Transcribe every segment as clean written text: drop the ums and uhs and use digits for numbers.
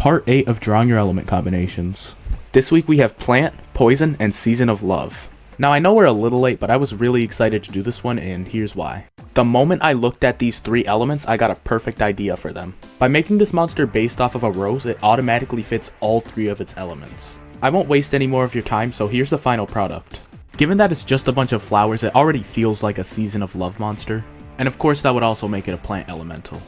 Part 8 of drawing your element combinations. This week we have plant, poison, and season of love. Now I know we're a little late, but I was really excited to do this one, and here's why. The moment I looked at these three elements, I got a perfect idea for them. By making this monster based off of a rose, it automatically fits all three of its elements. I won't waste any more of your time, so here's the final product. Given that it's just a bunch of flowers, it already feels like a season of love monster. And of course that would also make it a plant elemental.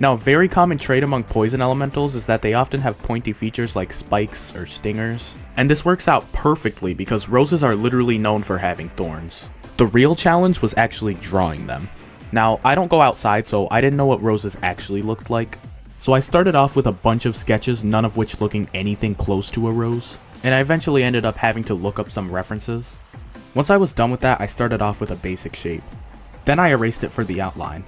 Now a very common trait among poison elementals is that they often have pointy features like spikes or stingers. And this works out perfectly because roses are literally known for having thorns. The real challenge was actually drawing them. Now I don't go outside, so I didn't know what roses actually looked like. So I started off with a bunch of sketches, none of which looking anything close to a rose. And I eventually ended up having to look up some references. Once I was done with that, I started off with a basic shape. Then I erased it for the outline.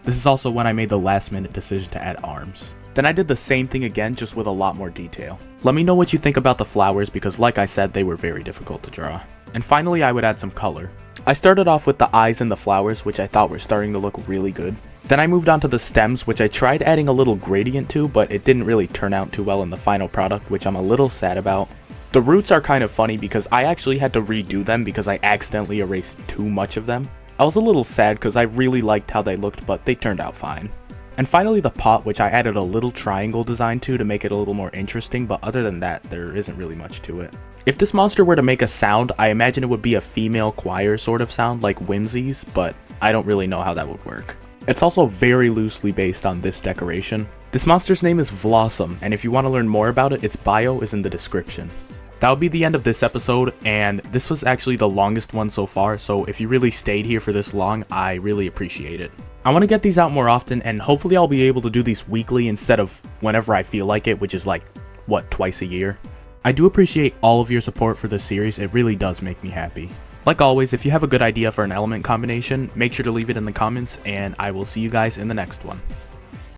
This is also when I made the last minute decision to add arms. Then I did the same thing again, just with a lot more detail. Let me know what you think about the flowers because like I said, they were very difficult to draw. And finally I would add some color. I started off with the eyes and the flowers, which I thought were starting to look really good. Then I moved on to the stems, which I tried adding a little gradient to, but it didn't really turn out too well in the final product, which I'm a little sad about. The roots are kind of funny because I actually had to redo them because I accidentally erased too much of them. I was a little sad because I really liked how they looked, but they turned out fine. And finally the pot, which I added a little triangle design to make it a little more interesting, but other than that, there isn't really much to it. If this monster were to make a sound, I imagine it would be a female choir sort of sound like Whimsy's, but I don't really know how that would work. It's also very loosely based on this decoration. This monster's name is Vlossum, and if you want to learn more about it, its bio is in the description. That would be the end of this episode, and this was actually the longest one so far, so if you really stayed here for this long, I really appreciate it. I want to get these out more often, and hopefully I'll be able to do these weekly instead of whenever I feel like it, which is like, what, twice a year? I do appreciate all of your support for this series, it really does make me happy. Like always, if you have a good idea for an element combination, make sure to leave it in the comments, and I will see you guys in the next one.